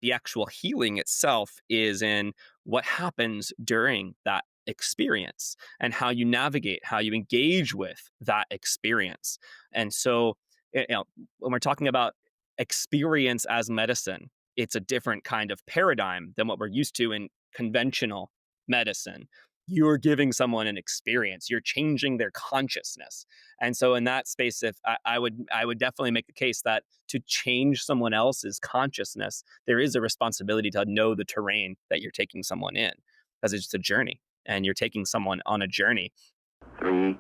The actual healing itself is in what happens during that experience and how you navigate, how you engage with that experience. And so, when we're talking about experience as medicine, it's a different kind of paradigm than what we're used to in conventional medicine. You're giving someone an experience, you're changing their consciousness. And so in that space, if I would definitely make the case that to change someone else's consciousness, there is a responsibility to know the terrain that you're taking someone in, because it's a journey and you're taking someone on a journey. Three,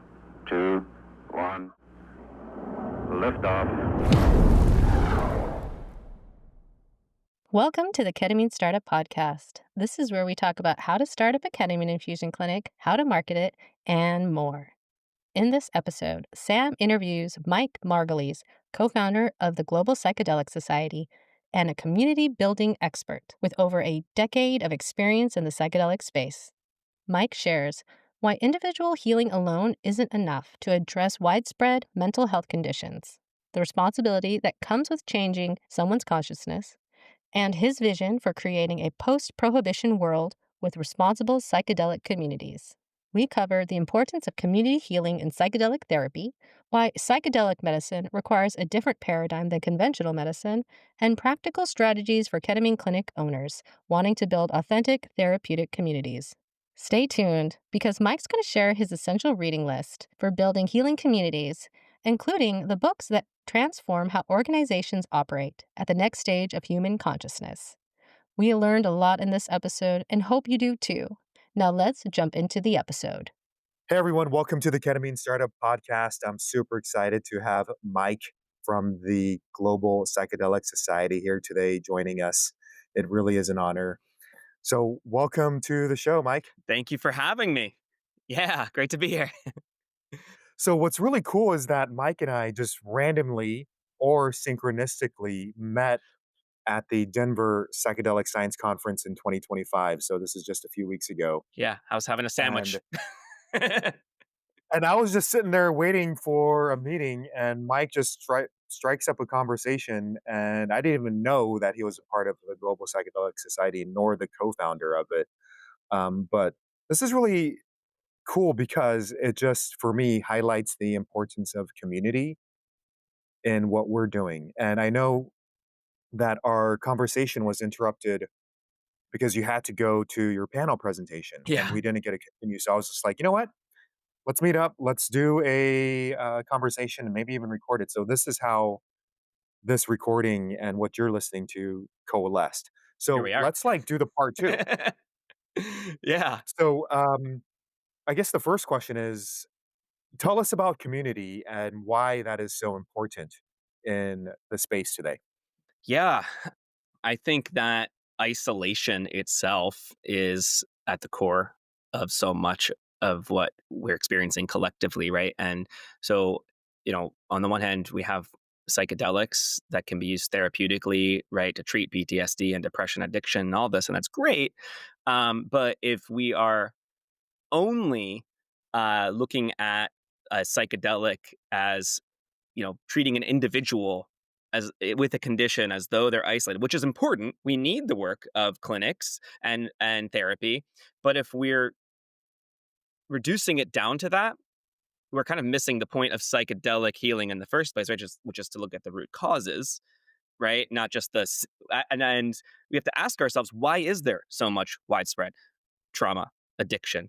two, one. Liftoff. Welcome to the Ketamine Startup Podcast. This is where we talk about how to start up a ketamine infusion clinic, how to market it, and more. In this episode, Sam interviews Mike Margolies, co-founder of the Global Psychedelic Society and a community building expert with over a decade of experience in the psychedelic space. Mike shares why individual healing alone isn't enough to address widespread mental health conditions, the responsibility that comes with changing someone's consciousness, and his vision for creating a post-prohibition world with responsible psychedelic communities. We cover the importance of community healing in psychedelic therapy, why psychedelic medicine requires a different paradigm than conventional medicine, and practical strategies for ketamine clinic owners wanting to build authentic therapeutic communities. Stay tuned, because Mike's going to share his essential reading list for building healing communities, including the books that transform how organizations operate at the next stage of human consciousness. We learned a lot in this episode and hope you do too. Now let's jump into the episode. Hey everyone, welcome to the Ketamine Startup Podcast. I'm super excited to have Mike from the Global Psychedelic Society here today joining us. It really is an honor. So welcome to the show, Mike. Thank you for having me. Yeah, great to be here. So what's really cool is that Mike and I just randomly or synchronistically met at the Denver Psychedelic Science Conference in 2025. So this is just a few weeks ago. Yeah, I was having a sandwich. And And I was just sitting there waiting for a meeting, and Mike just strikes up a conversation, and I didn't even know that he was a part of the Global Psychedelic Society, nor the co-founder of it. But this is really cool because it just, for me, highlights the importance of community in what we're doing. And I know that our conversation was interrupted because you had to go to your panel presentation, and Yeah. we didn't get to continue. So I was just like, you know what? Let's meet up. Let's do a conversation and maybe even record it. So this is how this recording and what you're listening to coalesced. Here So we are. let's do the part two. Yeah. So I guess the first question is, tell us about community and why that is so important in the space today. Yeah. I think that isolation itself is at the core of so much of what we're experiencing collectively, right? And so, on the one hand, we have psychedelics that can be used therapeutically, right, to treat PTSD and depression, addiction, and all this, and that's great. But if we are only looking at a psychedelic as treating an individual with a condition as though they're isolated, which is important. We need the work of clinics and therapy, but if we're reducing it down to that, we're kind of missing the point of psychedelic healing in the first place, right? Which is to look at the root causes, right? Not just and we have to ask ourselves, why is there so much widespread trauma, addiction,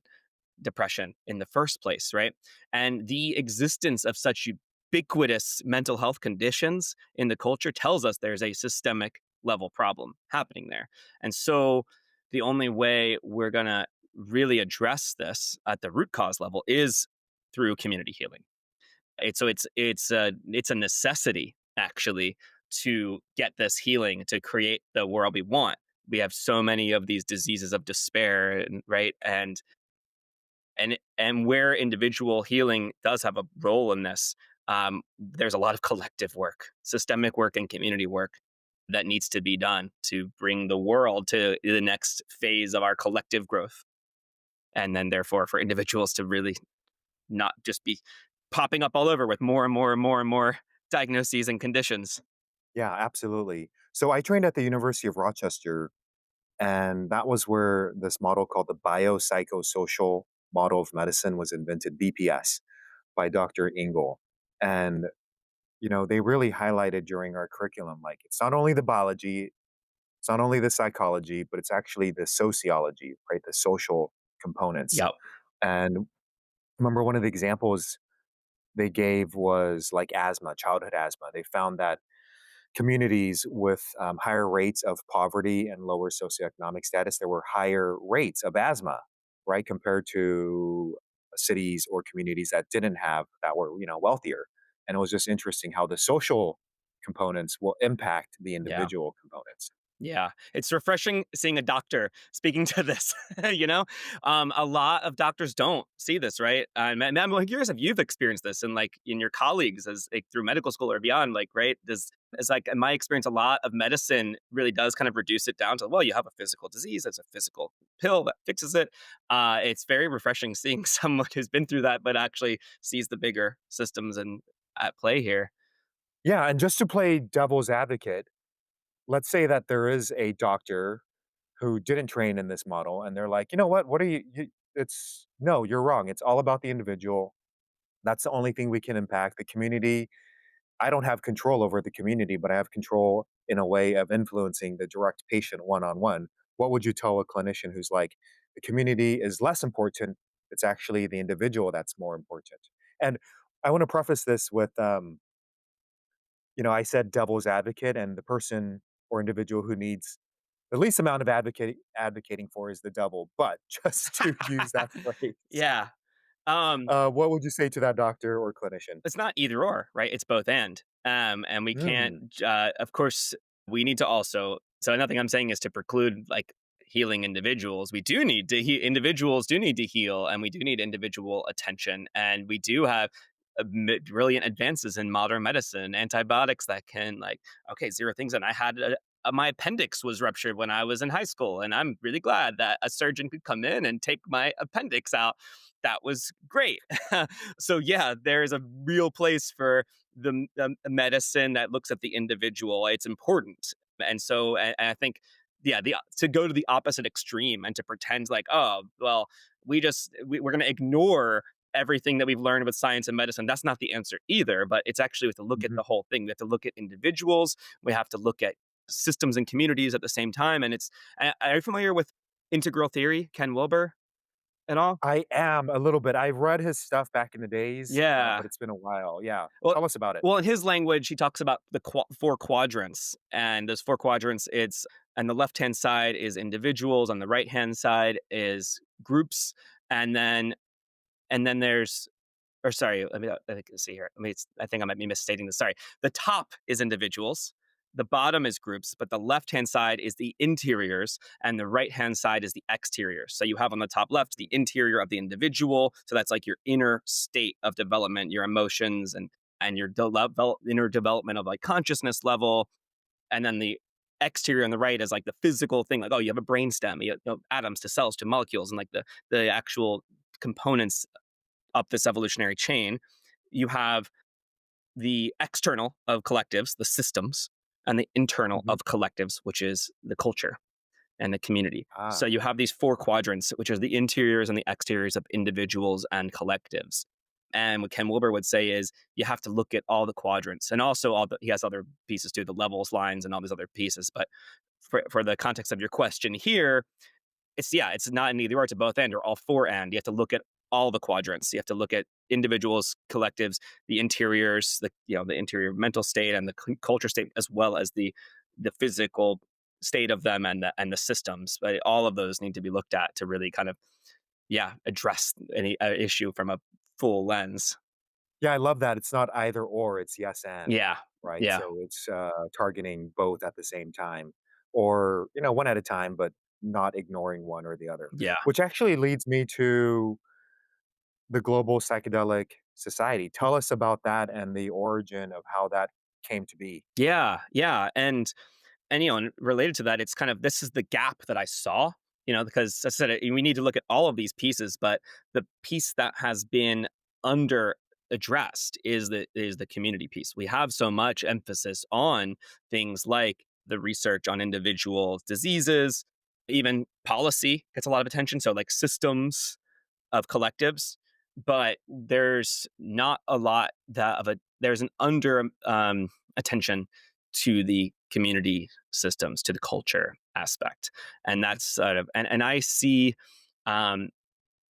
depression in the first place, right? And the existence of such ubiquitous mental health conditions in the culture tells us there's a systemic level problem happening there. And so the only way we're going to really address this at the root cause level is through community healing. It's a necessity, actually, to get this healing, to create the world we want. We have so many of these diseases of despair, right? And where individual healing does have a role in this, there's a lot of collective work, systemic work, and community work that needs to be done to bring the world to the next phase of our collective growth. And then, therefore, for individuals to really not just be popping up all over with more and more and more and more diagnoses and conditions. Yeah, absolutely. So I trained at the University of Rochester, and that was where this model called the Bio-Psychosocial model of medicine was invented, BPS, by Dr. Engel. And, they really highlighted during our curriculum, like, it's not only the biology, it's not only the psychology, but it's actually the sociology, right? The social components. Yep. And remember, one of the examples they gave was like asthma, childhood asthma. They found that communities with higher rates of poverty and lower socioeconomic status, there were higher rates of asthma, right, compared to cities or communities that didn't have that were wealthier. And it was just interesting how the social components will impact the Yeah. individual components. Yeah, it's refreshing seeing a doctor speaking to this. you know, a lot of doctors don't see this, right? And I'm like curious if you've experienced this, and like in your colleagues, as like, through medical school or beyond. Like, right? Does It's like in my experience, a lot of medicine really does kind of reduce it down to, well, you have a physical disease, it's a physical pill that fixes it. It's very refreshing seeing someone who's been through that, but actually sees the bigger systems and at play here. Yeah, and just to play devil's advocate, let's say that there is a doctor who didn't train in this model, and they're like, you know what are it's no, you're wrong. It's all about the individual. That's the only thing we can impact. The community, I don't have control over the community, but I have control in a way of influencing the direct patient one on one. What would you tell a clinician who's like, the community is less important? It's actually the individual that's more important. And I want to preface this with, I said devil's advocate, and the person or individual who needs the least amount of advocating for is the devil. But just to use that phrase, Yeah. Um, what would you say to that doctor or clinician? It's not either or, right? It's both and. And we can't, Mm, of course, we need to also, so nothing I'm saying is to preclude like healing individuals. We do need to individuals do need to heal, and we do need individual attention. And we do have brilliant advances in modern medicine, antibiotics that can, like, okay, zero things. And I had my appendix was ruptured when I was in high school. And I'm really glad that a surgeon could come in and take my appendix out. That was great. So yeah, there's a real place for the medicine that looks at the individual. It's important, and so and I think, yeah, the to go to the opposite extreme and to pretend like, oh well, we're going to ignore everything that we've learned with science and medicine. That's not the answer either. But it's actually, we have to look at mhm. the whole thing. We have to look at individuals. We have to look at systems and communities at the same time. And it's are you familiar with integral theory, Ken Wilber, at all? I am a little bit. I've read his stuff back in the days, Yeah. but it's been a while. Yeah. Well, Tell us about it. well, in his language, he talks about the four quadrants, and those four quadrants. It's on the left hand side is individuals, on the right hand side is groups, and then there's, or sorry, let me see here. I think I might be misstating this. Sorry, the top is individuals. The bottom is groups, but the left hand side is the interiors and the right hand side is the exteriors. So you have on the top left the interior of the individual. So that's like your inner state of development, your emotions and your inner development of like consciousness level. And then the exterior on the right is like the physical thing, like, oh, you have a brain stem, atoms to cells to molecules, and like the actual components up this evolutionary chain. You have the external of collectives, the systems, and the internal Mhm. of collectives, which is the culture and the community. So Ah, you have these four quadrants, which are the interiors and the exteriors of individuals and collectives. And what Ken Wilber would say is you have to look at all the quadrants, and also he has other pieces too, the levels, lines, and all these other pieces. But for the context of your question here, it's not an either or, it's a both and or all four and. You have to look at all the quadrants. You have to look at individuals, collectives, the interiors, the interior mental state and the culture state, as well as the physical state of them and the systems. But all of those need to be looked at to really kind of, yeah, address any issue from a full lens. yeah, I love that. It's not either or, it's yes and, Yeah, right? yeah, So it's targeting both at the same time, or, one at a time, but not ignoring one or the other, yeah. which actually leads me to the Global Psychedelic Society. Tell us about that and the origin of how that came to be. Yeah, yeah, and related to that, it's kind of, this is the gap that I saw, because I said we need to look at all of these pieces, but the piece that has been under addressed is the community piece. We have so much emphasis on things like the research on individual diseases, even policy gets a lot of attention. So like systems of collectives, but there's not a lot there's an under attention to the community systems, to the culture aspect. And that's sort of, and I see, um,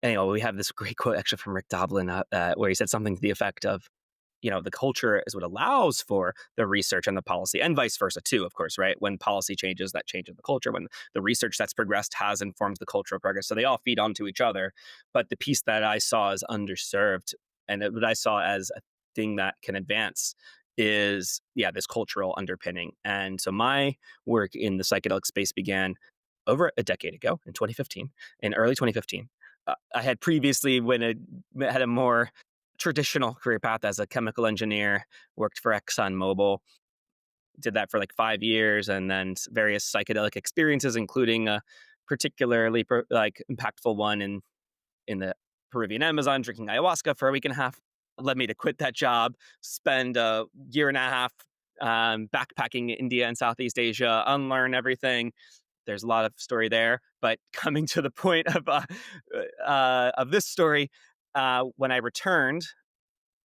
we have this great quote actually from Rick Doblin where he said something to the effect of, the culture is what allows for the research and the policy, and vice versa too, of course, right? When policy changes, that changes the culture. When the research that's progressed has informed the cultural progress. So they all feed onto each other. But the piece that I saw as underserved, and what I saw as a thing that can advance, is, this cultural underpinning. And so my work in the psychedelic space began over a decade ago in 2015, in early 2015. I had previously, had a more traditional career path as a chemical engineer, worked for ExxonMobil, did that for like 5 years, and then various psychedelic experiences, including a particularly impactful one in the Peruvian Amazon, drinking ayahuasca for a week and a half. Led me to quit that job, spend a year and a half backpacking India and Southeast Asia, unlearn everything. There's a lot of story there, but coming to the point of this story, when I returned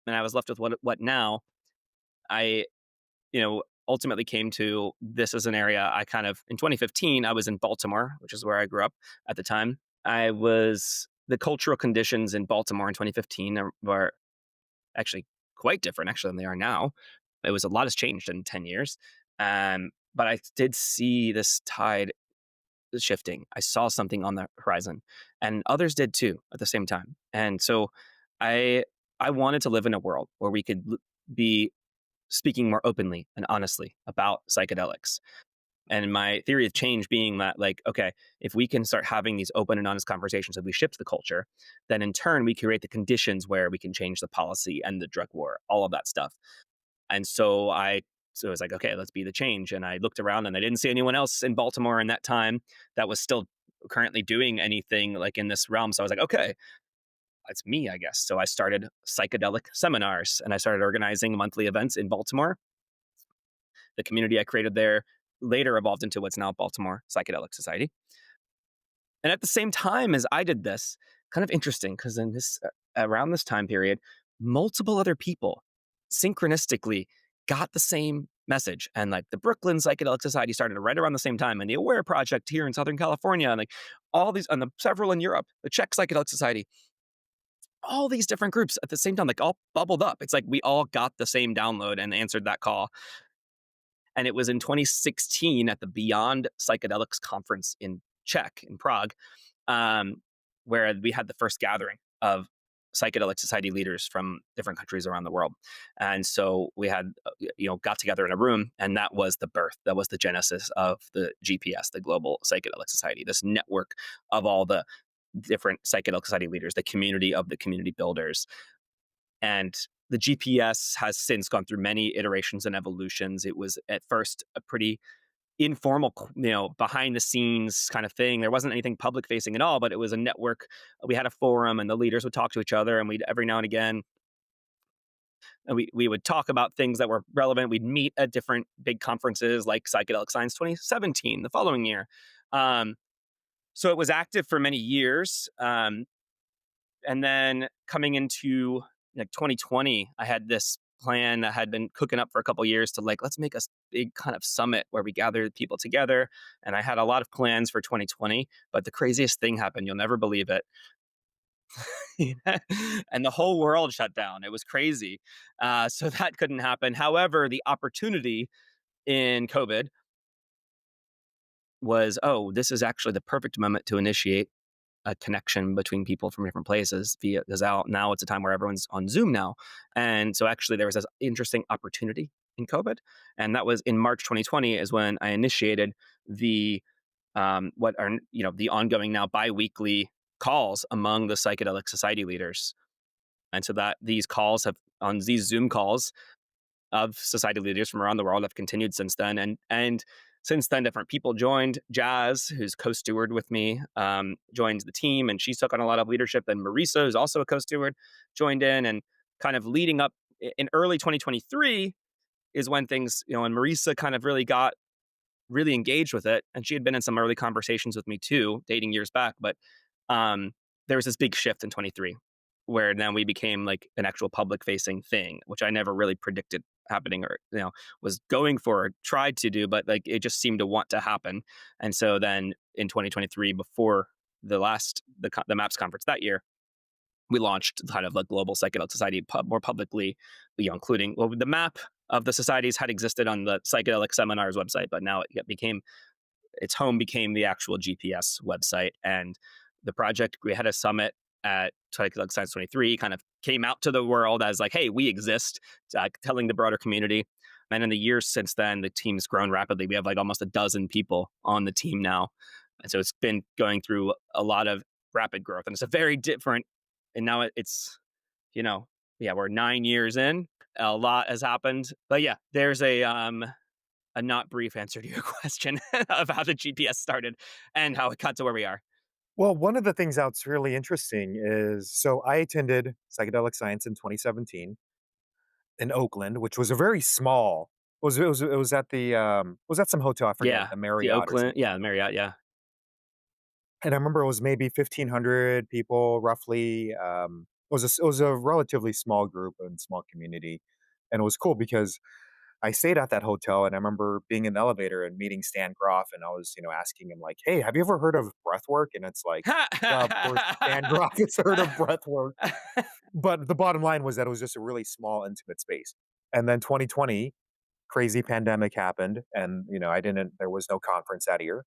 and I was left with what now, I ultimately came to this as an area I kind of, in 2015, I was in Baltimore, which is where I grew up at the time. The cultural conditions in Baltimore in 2015 were actually quite different actually than they are now. A lot has changed in 10 years. But I did see this tide shifting. I saw something on the horizon, and others did too at the same time. And so I I wanted to live in a world where we could be speaking more openly and honestly about psychedelics. And my theory of change being that, like, okay, if we can start having these open and honest conversations, if we shift the culture, then in turn we create the conditions where we can change the policy and the drug war, all of that stuff. And so I was like, okay, let's be the change. And I looked around and I didn't see anyone else in Baltimore in that time that was still currently doing anything like in this realm. So I was like, okay, it's me, I guess. So I started psychedelic seminars and I started organizing monthly events in Baltimore. The community I created there later evolved into what's now Baltimore Psychedelic Society. And at the same time as I did this, kind of interesting, because in this around this time period, multiple other people synchronistically got the same message. And like the Brooklyn Psychedelic Society started right around the same time, and the Aware Project here in Southern California, and like all these, and the several in Europe, the Czech Psychedelic Society, all these different groups at the same time, like all bubbled up. It's like we all got the same download and answered that call. And it was in 2016 at the Beyond Psychedelics conference in Czech, in Prague, where we had the first gathering of psychedelic society leaders from different countries around the world. And so we had, got together in a room, and that was the birth, that was the genesis of the GPS, the Global Psychedelic Society, this network of all the different psychedelic society leaders, the community of the community builders. And the GPS has since gone through many iterations and evolutions. It was at first a pretty informal, behind the scenes kind of thing. There wasn't anything public facing at all, but it was a network. We had a forum and the leaders would talk to each other, and we'd every now and again, we would talk about things that were relevant. We'd meet at different big conferences like Psychedelic Science 2017, the following year. So it was active for many years. And then coming into like 2020, I had this plan that had been cooking up for a couple of years to let's make a big kind of summit where we gather people together. And I had a lot of plans for 2020, but the craziest thing happened. You'll never believe it. And the whole world shut down. It was crazy. So that couldn't happen. However, the opportunity in COVID was, this is actually the perfect moment to initiate a connection between people from different places because now it's a time where everyone's on Zoom now. And so actually there was this interesting opportunity in COVID. And that was in March 2020 is when I initiated the the ongoing now biweekly calls among the psychedelic society leaders. And so that these Zoom calls of society leaders from around the world have continued since then. And since then, different people joined. Jazz, who's co-steward with me, joined the team, and she took on a lot of leadership. And Marisa, who's also a co-steward, joined in, and kind of leading up in early 2023 is when things, and Marisa kind of really got really engaged with it. And she had been in some early conversations with me too, dating years back. But um, there was this big shift in 23 where then we became like an actual public facing thing, which I never really predicted happening or, was going for or tried to do, but like it just seemed to want to happen. And so then in 2023, before the MAPS conference that year, we launched kind of like Global Psychedelic Society more publicly, including, well, the map of the societies had existed on the psychedelic seminars website, but now it became its home became the actual GPS website. And the project, we had a summit at Psychedelic Science 23, kind of came out to the world as like, hey, we exist, telling the broader community. And in the years since then, the team's grown rapidly. We have like almost a dozen people on the team now. And so it's been going through a lot of rapid growth. And it's a very different, and now it's, yeah, we're 9 years in. A lot has happened. But yeah, there's a not brief answer to your question of how the GPS started and how it got to where we are. Well, one of the things that's really interesting is so I attended Psychedelic Science in 2017 in Oakland, which was a very small. It was at the was at some hotel, I forget, Yeah, the the Marriott or Oakland, something. yeah, the Marriott, yeah. And I remember it was maybe 1,500 people roughly. It was a relatively small group and small community, and it was cool because I stayed at that hotel, and I remember being in the elevator and meeting Stan Groff, and I was, asking him like, "Hey, have you ever heard of breath work?" And it's like, yeah, of course, Stan Groff has heard of breath work. But the bottom line was that it was just a really small, intimate space. And then 2020, crazy pandemic happened, and I didn't. There was no conference that year.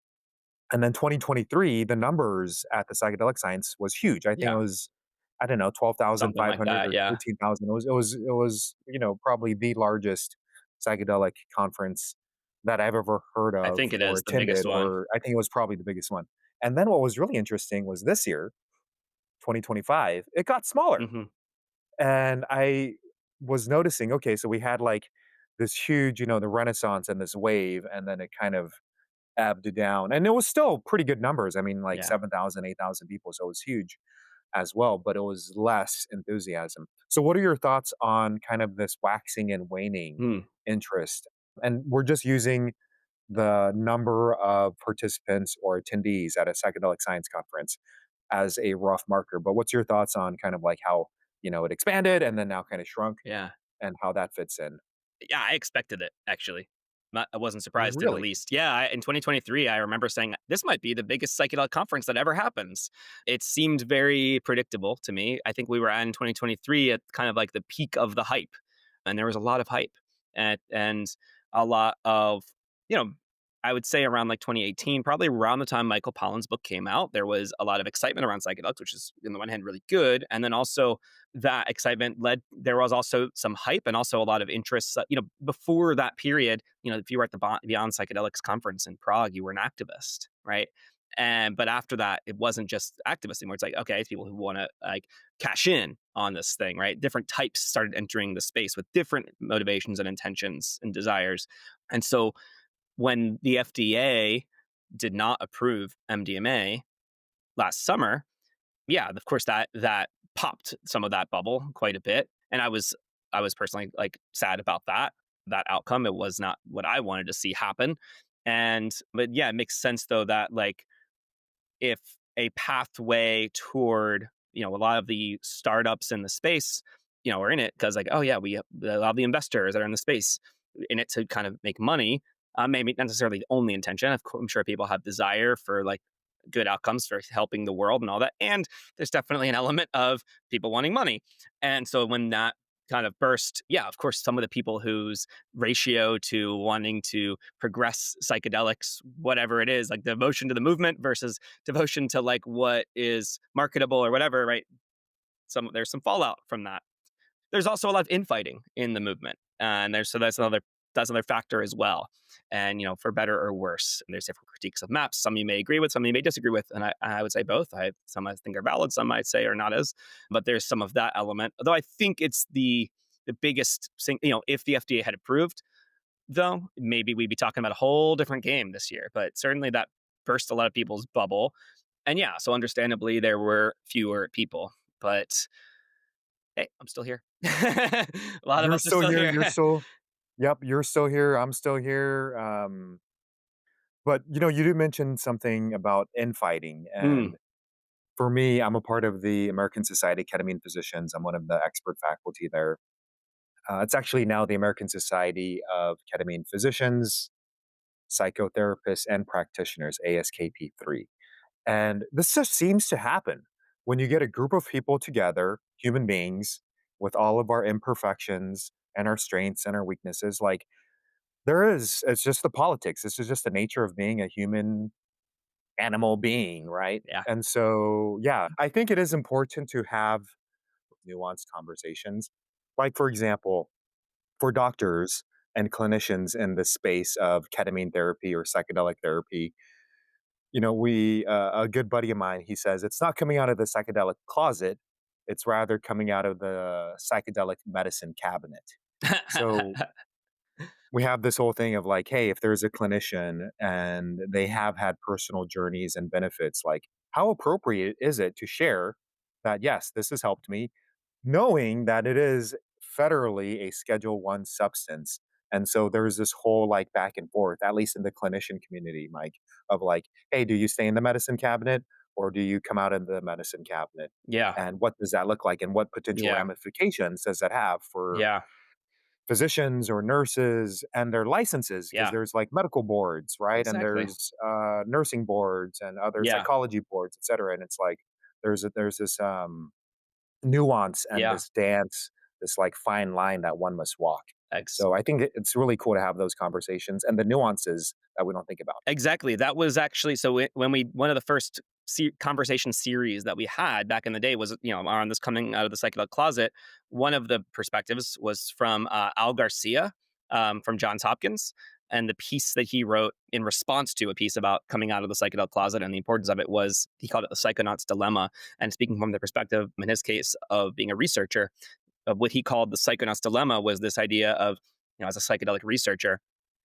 And then 2023, the numbers at the Psychedelic Science was huge. I think it Yeah, was, I don't know, something like 12,500 that, or yeah. 13,000. It was probably the largest psychedelic conference that I've ever heard I of think it or is the biggest attended, one. or I think it was probably the biggest one. And then what was really interesting was this year, 2025, it got smaller. Mhm. And I was noticing, okay, so we had like this huge, the Renaissance and this wave, and then it kind of ebbed down. And it was still pretty good numbers. I mean, like Yeah. 7,000, 8,000 people. So it was huge as well, but it was less enthusiasm. So, what are your thoughts on kind of this waxing and waning Hmm. interest? And we're just using the number of participants or attendees at a psychedelic science conference as a rough marker. But what's your thoughts on kind of like how, it expanded and then now kind of shrunk Yeah. and how that fits in? Yeah, I expected it, actually. I wasn't surprised in the Really? least. Yeah, in 2023, I remember saying, "This might be the biggest psychedelic conference that ever happens." It seemed very predictable to me. I think we were at in 2023 at kind of like the peak of the hype, and there was a lot of hype and a lot of, you know, I would say around like 2018, probably around the time Michael Pollan's book came out, there was a lot of excitement around psychedelics, which is, on the one hand, really good. And then also that excitement there was also some hype and also a lot of interest. Before that period, if you were at the Beyond Psychedelics conference in Prague, you were an activist, right? But after that, it wasn't just activists anymore. It's like, okay, it's people who want to like cash in on this thing, right? Different types started entering the space with different motivations and intentions and desires. And so when the FDA did not approve MDMA last summer, yeah, of course that popped some of that bubble quite a bit, and I was personally like sad about that outcome. It was not what I wanted to see happen, but yeah, it makes sense though that like if a pathway toward a lot of the startups in the space are in it because like, oh yeah, we have a lot of the investors that are in the space in it to kind of make money, maybe not necessarily the only intention. Of course, I'm sure people have desire for like good outcomes for helping the world and all that, and there's definitely an element of people wanting money. And so when that kind of burst, yeah, of course, some of the people whose ratio to wanting to progress psychedelics, whatever it is, like devotion to the movement versus devotion to like what is marketable or whatever, right? There's some fallout from that. There's also a lot of infighting in the movement, and that's another factor as well. And for better or worse, and there's different critiques of maps. Some you may agree with, some you may disagree with, and I would say both. Some I think are valid, some might say are not as. But there's some of that element. Although I think it's the biggest thing. If the FDA had approved, though, maybe we'd be talking about a whole different game this year. But certainly that burst a lot of people's bubble, and yeah, so understandably there were fewer people, but hey, I'm still here. A lot of You're us are still still here. here. You're still, yep, you're still here. I'm still here. But, you did mention something about infighting, Mm, and for me, I'm a part of the American Society of Ketamine Physicians. I'm one of the expert faculty there. It's actually now the American Society of Ketamine Physicians, Psychotherapists, and Practitioners, ASKP3. And this just seems to happen when you get a group of people together, human beings, with all of our imperfections and our strengths and our weaknesses. Like, it's just the politics. This is just the nature of being a human animal being, right? yeah. And so, yeah, I think it is important to have nuanced conversations. Like, for example, for doctors and clinicians in the space of ketamine therapy or psychedelic therapy, a good buddy of mine, he says it's not coming out of the psychedelic closet, it's rather coming out of the psychedelic medicine cabinet. So we have this whole thing of like, hey, if there's a clinician and they have had personal journeys and benefits, like how appropriate is it to share that, yes, this has helped me, knowing that it is federally a Schedule One substance. And so there's this whole like back and forth, at least in the clinician community, Mike, of like, hey, do you stay in the medicine cabinet or do you come out of the medicine cabinet? Yeah, And what does that look like? And what potential yeah, ramifications does that have for yeah, physicians or nurses and their licenses? Because yeah, there's like medical boards, right? And exactly. there's nursing boards and other Yeah, psychology boards, et cetera. And it's like there's this nuance and yeah, this dance, this like fine line that one must walk. ex So I think it's really cool to have those conversations and the nuances that we don't think about. exactly. That was actually so when we one of the first conversation series that we had back in the day was, on this coming out of the psychedelic closet. One of the perspectives was from Al Garcia from Johns Hopkins. And the piece that he wrote in response to a piece about coming out of the psychedelic closet and the importance of it was he called it the psychonaut's dilemma. And speaking from the perspective, in his case, of being a researcher, of what he called the psychonaut's dilemma was this idea of, as a psychedelic researcher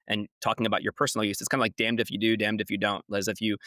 and talking about your personal use, it's kind of like damned if you do, damned if you don't. As if you,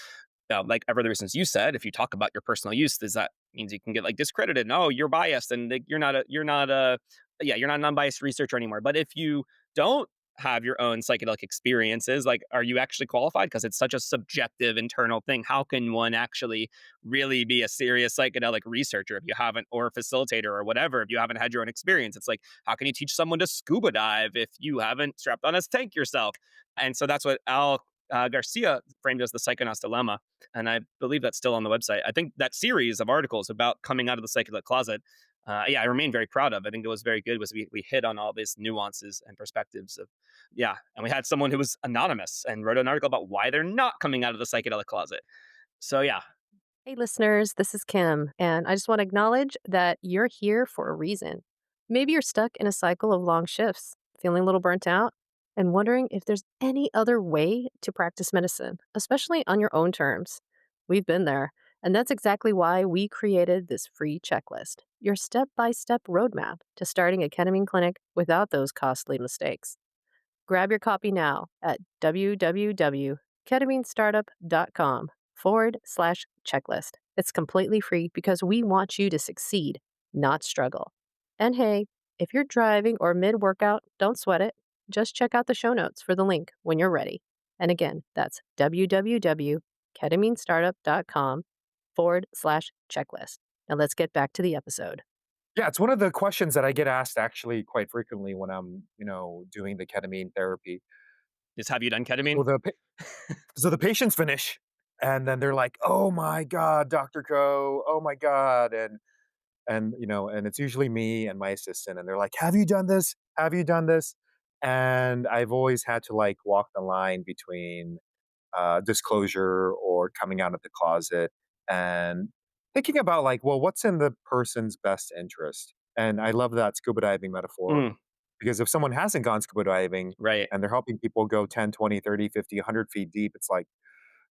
like ever the reasons you said, if you talk about your personal use, does that means you can get like discredited? No, you're biased, and like, you're not an unbiased researcher anymore. But if you don't have your own psychedelic experiences, like, are you actually qualified? Because it's such a subjective internal thing. How can one actually really be a serious psychedelic researcher if you haven't, or a facilitator or whatever, if you haven't had your own experience? It's like, how can you teach someone to scuba dive if you haven't strapped on a tank yourself? And so that's what Al Garcia framed as the psychonaut's dilemma. And I believe that's still on the website. I think that series of articles about coming out of the psychedelic closet, I remain very proud of. I think it was very good. Was we hit on all these nuances and perspectives of, yeah. And we had someone who was anonymous and wrote an article about why they're not coming out of the psychedelic closet. So yeah, Hey, listeners, this is Kim, and I just want to acknowledge that you're here for a reason. Maybe you're stuck in a cycle of long shifts, feeling a little burnt out, and wondering if there's any other way to practice medicine, especially on your own terms. We've been there, and that's exactly why we created this free checklist, your step by step roadmap to starting a ketamine clinic without those costly mistakes. Grab your copy now at www.ketaminestartup.com/checklist. It's completely free because we want you to succeed, not struggle. And hey, if you're driving or mid workout, don't sweat it. Just check out the show notes for the link when you're ready. And again, that's www.ketaminestartup.com/checklist. Now let's get back to the episode. Yeah, it's one of the questions that I get asked actually quite frequently when I'm, doing the ketamine therapy. just have you done So ketamine? the patients finish and then they're like, "Oh my god, Dr. Co. Oh my god." And it's usually me and my assistant and they're like, "Have you done this? Have you done this?" And I've always had to like walk the line between disclosure or coming out of the closet and thinking about like, well, what's in the person's best interest? And I love that scuba diving metaphor Mm, because if someone hasn't gone scuba diving right. and they're helping people go 10, 20, 30, 50, 100 feet deep, it's like,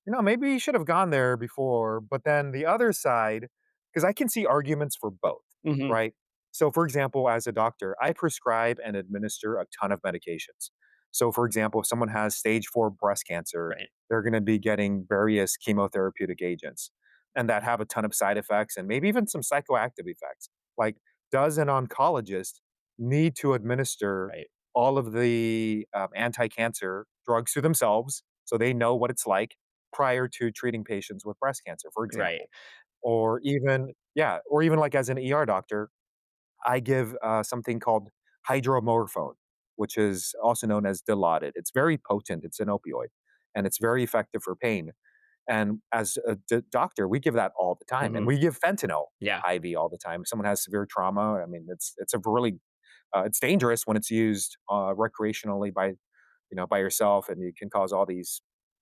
maybe you should have gone there before. But then the other side, because I can see arguments for both, Hmm. right? So, for example, as a doctor, I prescribe and administer a ton of medications. So, for example, if someone has stage 4 breast cancer, Right. they're going to be getting various chemotherapeutic agents and that have a ton of side effects and maybe even some psychoactive effects. Like, does an oncologist need to administer Right. all of the anti cancer drugs to themselves So they know what it's like prior to treating patients with breast cancer, for Right. example. Or even, yeah, or even like as an ER doctor, I give something called hydromorphone, which is also known as Dilaudid. It's very potent. It's an opioid, and it's very effective for pain. And as a doctor, we give that all the time, and Hmm. we give fentanyl Yeah. IV all the time. If someone has severe trauma, I mean, it's a really it's dangerous when it's used recreationally by yourself, and you can cause all these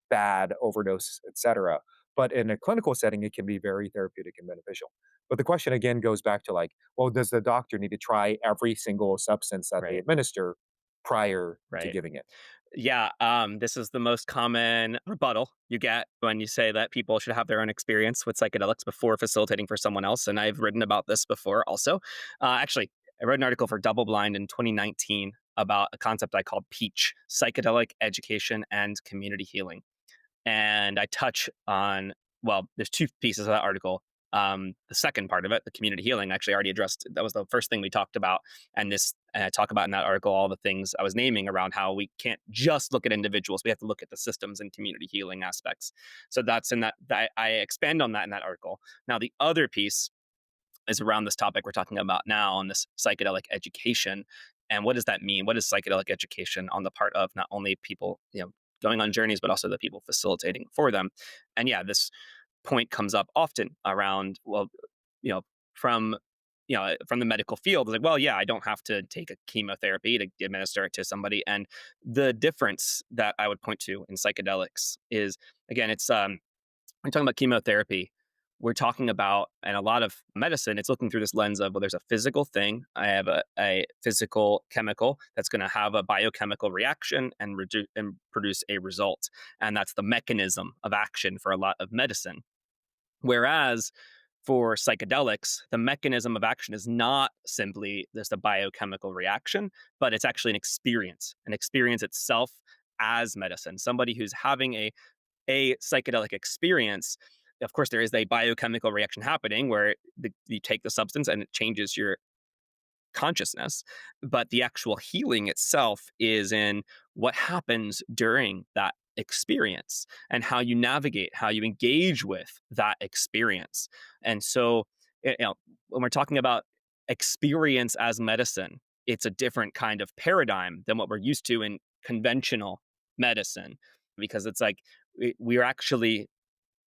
bad overdose, etc. But in a clinical setting, it can be very therapeutic and beneficial. But the question again goes back to like, well, does the doctor need to try every single substance that they Right. administer prior to Right. giving it? Yeah, this is the most common rebuttal you get when you say that people should have their own experience with psychedelics before facilitating for someone else. And I've written about this before also. Actually, I wrote an article for Double Blind in 2019 about a concept I called PEACH, psychedelic education and community healing. And I touch on, well, there's two pieces of that article. The second part of it, the community healing, actually already addressed. That was the first thing we talked about, and I talk about in that article all the things I was naming around how we can't just look at individuals; we have to look at the systems and community healing aspects. So that's in that I expand on that in that article. Now, the other piece is around this topic we're talking about now on this psychedelic education. And what does that mean? What is psychedelic education on the part of not only people, going on journeys, but also the people facilitating for them? And yeah, this point comes up often around, well, you know, from from the medical field. It's like, well, yeah, I don't have to take a chemotherapy to administer it to somebody. And the difference that I would point to in psychedelics is, again, it's we're talking about chemotherapy. We're talking about, and a lot of medicine, it's looking through this lens of, well, there's a physical thing. I have a physical chemical that's going to have a biochemical reaction and, and produce a result. And that's the mechanism of action for a lot of medicine. Whereas for psychedelics, the mechanism of action is not simply just a biochemical reaction, but it's actually an experience itself as medicine. Somebody who's having a psychedelic experience, of course, there is a biochemical reaction happening where you take the substance and it changes your consciousness. But the actual healing itself is in what happens during that experience and how you navigate, how you engage with that experience. And so, when we're talking about experience as medicine, it's a different kind of paradigm than what we're used to in conventional medicine, because it's like we're actually,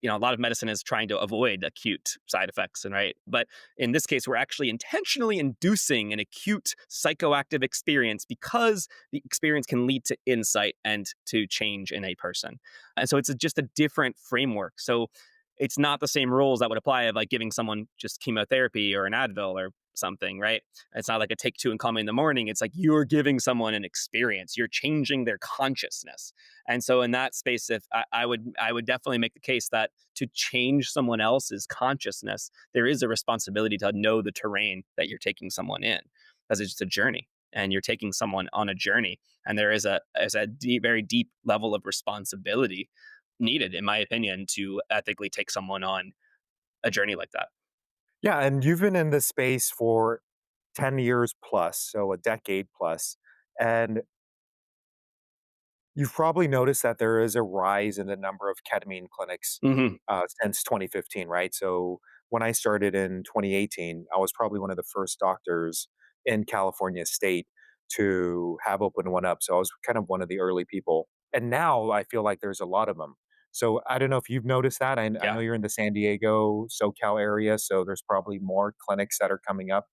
a lot of medicine is trying to avoid acute side effects, and right. But in this case, we're actually intentionally inducing an acute psychoactive experience because the experience can lead to insight and to change in a person. And so it's just a different framework. So it's not the same rules that would apply of like giving someone just chemotherapy or an Advil or something, right? It's not like a take two and call me in the morning. It's like you're giving someone an experience. You're changing their consciousness. And so in that space, if I would definitely make the case that to change someone else's consciousness, there is a responsibility to know the terrain that you're taking someone in, because it's just a journey and you're taking someone on a journey. And there is a deep, very deep level of responsibility needed, in my opinion, to ethically take someone on a journey like that. Yeah, and you've been in this space for 10 years plus, so a decade plus, and you've probably noticed that there is a rise in the number of ketamine clinics Hmm. since 2015, right? So when I started in 2018, I was probably one of the first doctors in California state to have opened one up. So I was kind of one of the early people. And now I feel like there's a lot of them. So I don't know if you've noticed that. I know Yeah. you're in the San Diego, SoCal area. So there's probably more clinics that are coming up.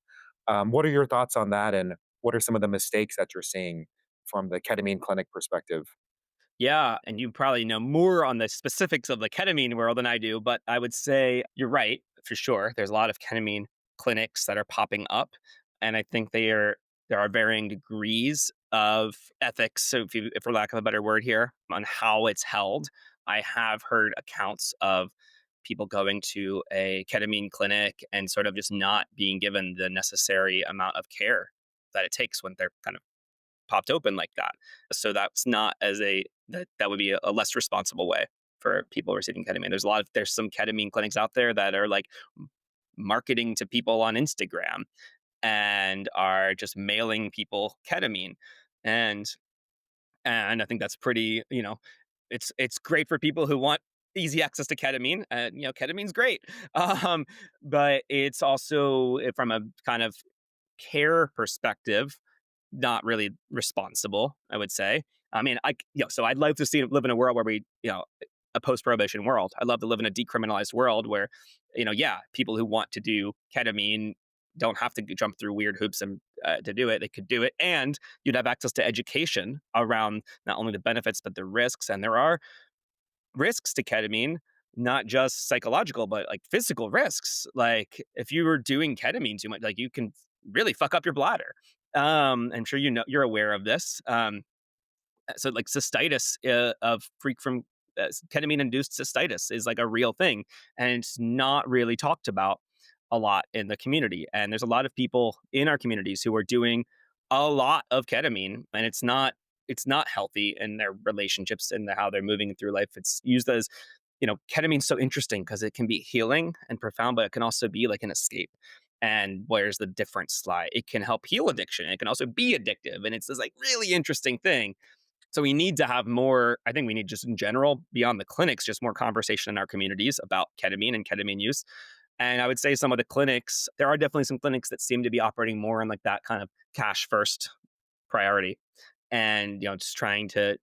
What are your thoughts on that? And what are some of the mistakes that you're seeing from the ketamine clinic perspective? Yeah, and you probably know more on the specifics of the ketamine world than I do, but I would say you're right for sure. There's a lot of ketamine clinics that are popping up, and I think there are varying degrees of ethics, so if for lack of a better word here, on how it's held. I have heard accounts of people going to a ketamine clinic and sort of just not being given the necessary amount of care that it takes when they're kind of popped open like that. So that's not as that would be a less responsible way for people receiving ketamine. There's some ketamine clinics out there that are like marketing to people on Instagram and are just mailing people ketamine. And and I think that's pretty, it's great for people who want easy access to ketamine, and ketamine's great. Um, but it's also from a kind of care perspective, not really responsible, I would say. I mean, so I'd love to live in a world where a post-prohibition world. I'd love to live in a decriminalized world where, yeah, people who want to do ketamine don't have to jump through weird hoops and to do it. They could do it, and you'd have access to education around not only the benefits but the risks. And there are risks to ketamine, not just psychological, but like physical risks. Like if you were doing ketamine too much, like you can really fuck up your bladder. I'm sure you're aware of this. So like cystitis of freak from ketamine induced cystitis is like a real thing, and it's not really talked about a lot in the community. And there's a lot of people in our communities who are doing a lot of ketamine, and it's not healthy in their relationships and how they're moving through life. It's used as ketamine's so interesting because it can be healing and profound, but it can also be like an escape. And where's the difference lie? It can help heal addiction. It can also be addictive, and it's this like really interesting thing. So we need to have more. I think we need, just in general, beyond the clinics, just more conversation in our communities about ketamine and ketamine use. And I would say some of the clinics, there are definitely some clinics that seem to be operating more in like that kind of cash first priority, and just trying to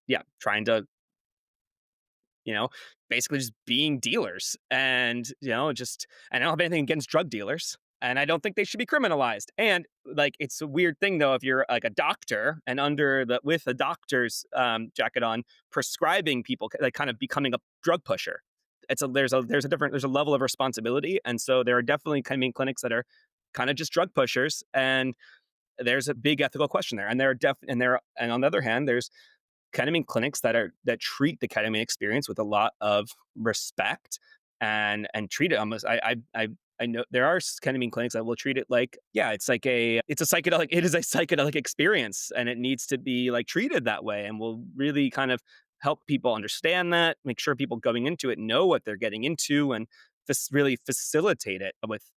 you know, basically just being dealers. And, just, I don't have anything against drug dealers. And I don't think they should be criminalized. And like, it's a weird thing though, if you're like a doctor and with a doctor's jacket on, prescribing people, like kind of becoming a drug pusher. There's a level of responsibility. And so there are definitely ketamine clinics that are kind of just drug pushers. And there's a big ethical question there. And on the other hand, there's ketamine clinics that treat the ketamine experience with a lot of respect and treat it almost. I know there are ketamine clinics that will treat it like, yeah, it is a psychedelic experience, and it needs to be like treated that way, and will really kind of help people understand that, make sure people going into it know what they're getting into, and really facilitate it with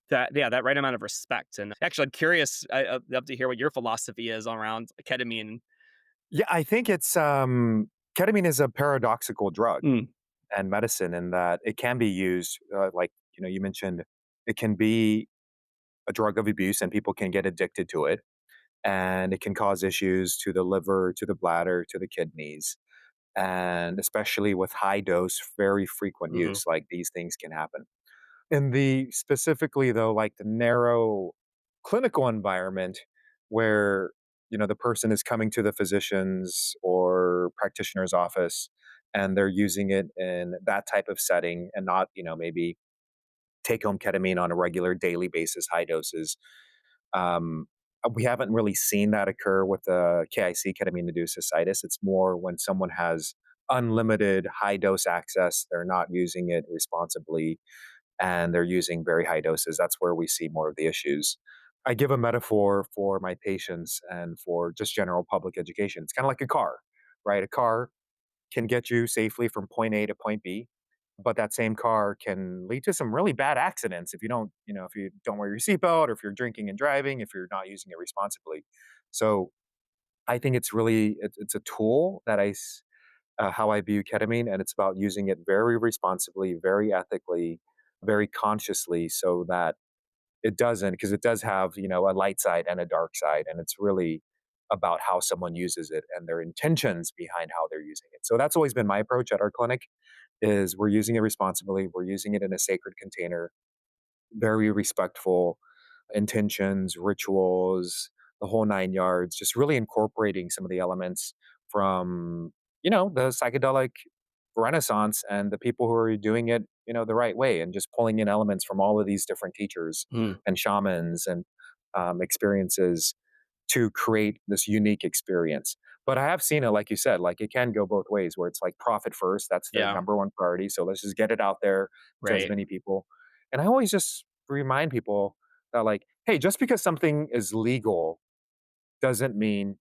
that right amount of respect. And actually, I'm curious. I'd love to hear what your philosophy is around ketamine. Yeah, I think it's ketamine is a paradoxical drug Mm, and medicine in that it can be used, like you mentioned, it can be a drug of abuse and people can get addicted to it, and it can cause issues to the liver, to the bladder, to the kidneys, and especially with high dose, very frequent mhm, use, like these things can happen. In the specifically though, like the narrow clinical environment where, the person is coming to the physician's or practitioner's office and they're using it in that type of setting and not, maybe take home ketamine on a regular daily basis, high doses. Um, we haven't really seen that occur with the KIC, ketamine induced cystitis. It's more when someone has unlimited high dose access, they're not using it responsibly, and they're using very high doses. That's where we see more of the issues. I give a metaphor for my patients and for just general public education. It's kind of like a car, right? A car can get you safely from point A to point B, but that same car can lead to some really bad accidents if you don't wear your seatbelt, or if you're drinking and driving, if you're not using it responsibly. So I think it's a tool that how I view ketamine, and it's about using it very responsibly, very ethically, very consciously, so that because it does have, a light side and a dark side, and it's really about how someone uses it and their intentions behind how they're using it. So that's always been my approach at our clinic is we're using it responsibly, we're using it in a sacred container, very respectful, intentions, rituals, the whole 9 yards, just really incorporating some of the elements from, the psychedelic renaissance and the people who are doing it, the right way, and just pulling in elements from all of these different teachers mm, and shamans and experiences to create this unique experience. But I have seen it, like you said, like it can go both ways where it's like profit first. That's their yeah, number one priority. So let's just get it out there to as right, many people. And I always just remind people that, like, hey, just because something is legal doesn't mean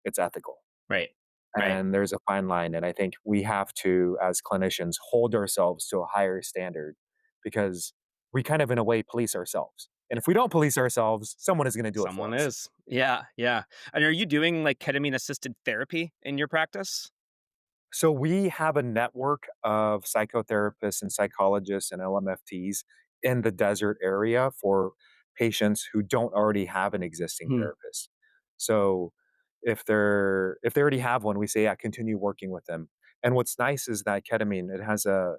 it's ethical. right, right. And there's a fine line. And I think we have to, as clinicians, hold ourselves to a higher standard because we kind of, in a way, police ourselves. And if we don't police ourselves, someone is going to do it for Someone us. is. Yeah, yeah. And are you doing like ketamine assisted therapy in your practice? So we have a network of psychotherapists and psychologists and LMFTs in the desert area for patients who don't already have an existing Hmm. therapist. So if they already have one, we say, yeah, continue working with them. And what's nice is that ketamine, it has a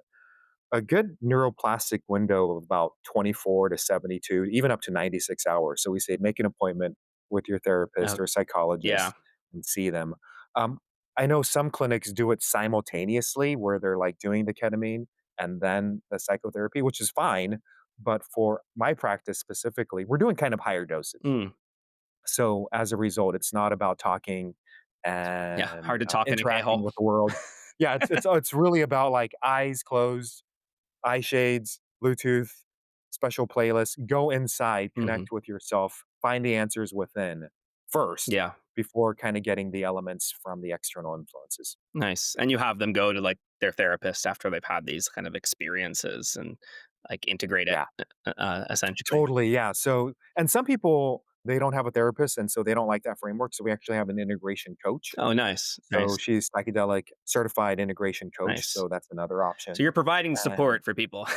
good neuroplastic window of about 24 to 72, even up to 96 hours. So we say make an appointment with your therapist Oh, or yeah. psychologist and see them. Um, I know some clinics do it simultaneously where they're like doing the ketamine and then the psychotherapy, which is fine. But for my practice specifically, we're doing kind of higher doses. Mm. So as a result, it's not about talking Yeah. and Hard to talk in a K interacting hole. with the world. Yeah, it's really about like eyes closed, eye shades, Bluetooth, special playlists. Go inside, Hmm. connect with yourself, find the answers within first Yeah. before kind of getting the elements from the external influences. Nice. And you have them go to like their therapist after they've had these kind of experiences and like integrate it, Yeah, essentially. totally. Yeah. So, and some people, they don't have a therapist, and so they don't like that framework. So we actually have an integration coach. Oh, nice. So Nice. she's psychedelic certified integration coach. Nice. So that's another So option. you're providing And support for people.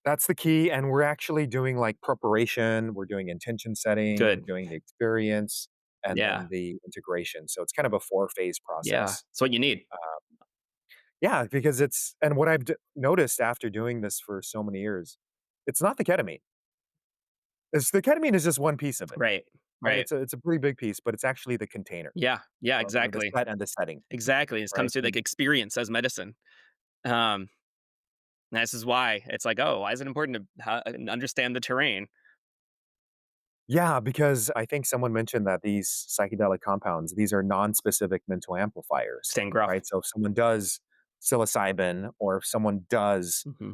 that's the key, and we're actually doing, like, preparation, we're doing intention setting, we're Good. doing the experience, and Yeah. then the integration, so it's kind of a four-phase Yeah. process. It's what you need. Yeah, because it's and what I've noticed after doing this for so many years, it's not the ketamine. It's the ketamine is just one piece of it, Right. right? Right. It's a pretty big piece, but it's actually the container, Yeah. Yeah. or the Exactly. set and the setting, Exactly. This right? comes to like And experience as medicine. Um, and this is why it's like, oh, why is it important to understand the terrain? yeah, because I think someone mentioned that these psychedelic compounds, these are non-specific mental amplifiers, Staying gruff. right? So if someone does psilocybin, or if someone does Hmm.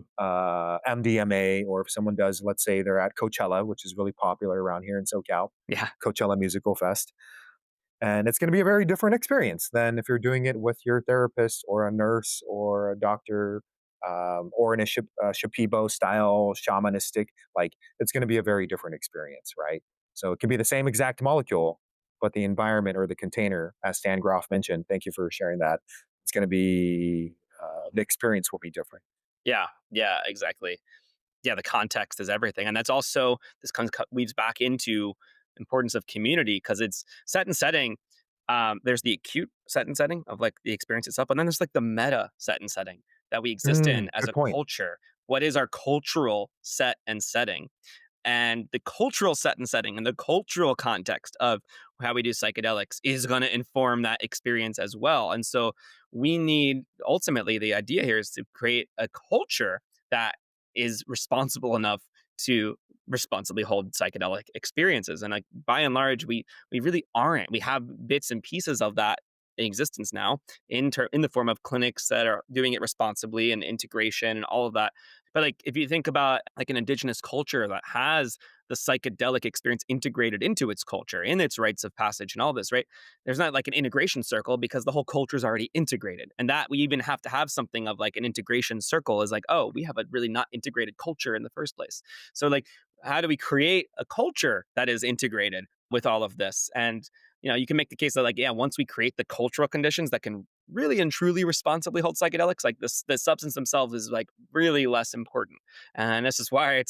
MDMA, or if someone does, let's say they're at Coachella, which is really popular around here in SoCal, Yeah. Coachella Musical Fest, and it's going to be a very different experience than if you're doing it with your therapist or a nurse or a doctor, or in a Shipibo style shamanistic. Like, it's going to be a very different experience, right? So it can be the same exact molecule, but the environment or the container, as Stan Groff mentioned, thank you for sharing that. It's going to be the experience will be different. Yeah. Yeah. Exactly. Yeah, the context is everything, and that's also this weaves back into importance of community because it's set and setting. There's the acute set and setting of like the experience itself, and then there's like the meta set and setting that we exist in as Good a point. culture. What is our cultural set and setting? And the cultural set and setting and the cultural context of how we do psychedelics is going to inform that experience as well. And so we need ultimately the idea here is to create a culture that is responsible enough to responsibly hold psychedelic experiences. And like by and large, we really aren't. We have bits and pieces of that in existence now in the form of clinics that are doing it responsibly and integration and all of that. But like if you think about like an indigenous culture that has the psychedelic experience integrated into its culture, in its rites of passage and all this, right? There's not like an integration circle because the whole culture is already integrated. And that we even have to have something of like an integration circle is like, oh, we have a really not integrated culture in the first place. So like how do we create a culture that is integrated with all of this? And you can make the case that like, yeah, once we create the cultural conditions that can really and truly responsibly hold psychedelics, like this the substance themselves is like really less important. And this is why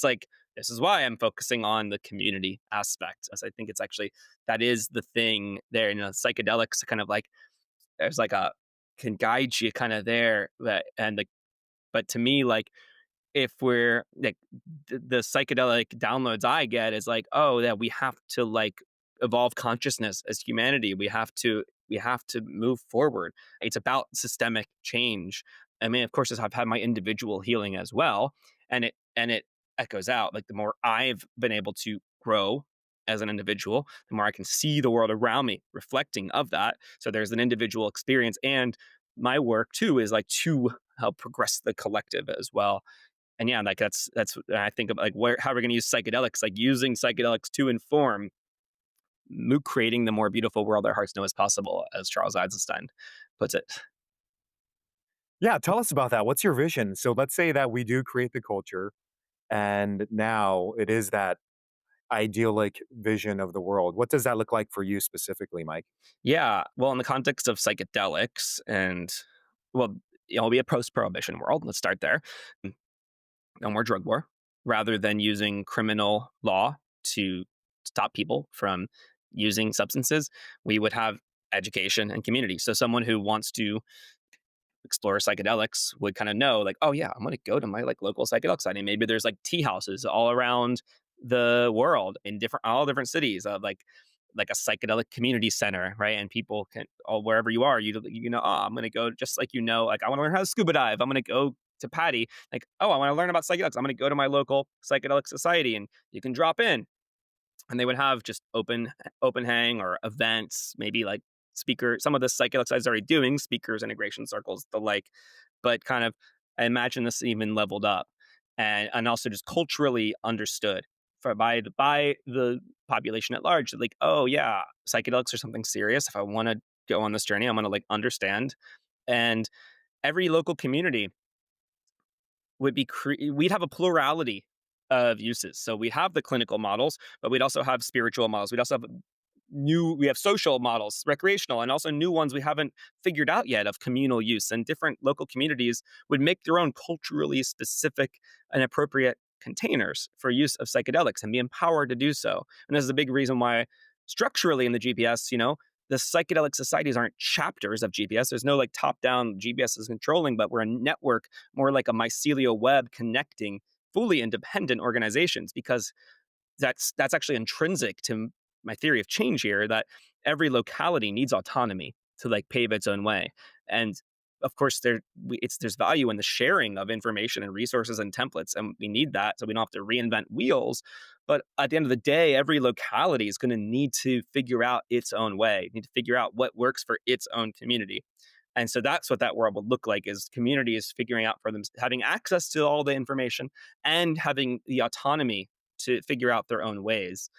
I'm focusing on the community aspect, as I think it's actually that is the thing there. Psychedelics kind of like there's like a can guide you kind of there, and like, but to me, like if we're like the psychedelic downloads I get is like, oh, yeah, we have to like evolve consciousness as humanity. We have to move forward. It's about systemic change. I mean, of course, I've had my individual healing as well, and it echoes out. Like the more I've been able to grow as an individual, the more I can see the world around me reflecting of that. So there's an individual experience, and my work too is like to help progress the collective as well. And yeah, like that's I think of like how we're going to use psychedelics, like using psychedelics to inform creating the more beautiful world our hearts know is possible, as Charles Eisenstein puts it. Yeah, tell us about that. What's your vision? So let's say that we do create the culture, and now it is that idyllic vision of the world. What does that look like for you specifically, Mike? Yeah. Well, in the context of psychedelics and, well, it'll be a post-prohibition world. Let's start there. No more drug war, rather than using criminal law to stop people from using substances. We would have education and community. So someone who wants to explore psychedelics would kind of know, like, oh yeah, I'm going to go to my like local psychedelic site, and maybe there's like tea houses all around the world in different all different cities of like a psychedelic community center, right? And people can, all wherever you are, you know, oh, I'm going to go, just like, you know, like I want to learn how to scuba dive, I'm going to go to Patty, like, oh, I want to learn about psychedelics, I'm going to go to my local psychedelic society, and you can drop in. And they would have just open hang or events, maybe like speaker. Some of the psychedelic sites already doing speakers, integration circles, the like, but kind of, I imagine this even leveled up, and also just culturally understood for by the population at large. Like, oh yeah, psychedelics are something serious. If I want to go on this journey, I'm going to like understand. And every local community would be we'd have a plurality of uses. So we have the clinical models, but we'd also have spiritual models. We'd also have we have social models, recreational, and also new ones we haven't figured out yet of communal use. And different local communities would make their own culturally specific and appropriate containers for use of psychedelics and be empowered to do so. And this is a big reason why structurally in the GPS, you know, the psychedelic societies aren't chapters of GPS. There's no like top down GPS is controlling, but we're a network, more like a mycelial web connecting fully independent organizations, because that's actually intrinsic to my theory of change here, that every locality needs autonomy to like pave its own way. And of course there's value in the sharing of information and resources and templates, and we need that so we don't have to reinvent wheels. But at the end of the day, every locality is going to need to figure out its own way, need to figure out what works for its own community. And so that's what that world would look like, is communities figuring out for them, having access to all the information and having the autonomy to figure out their own ways.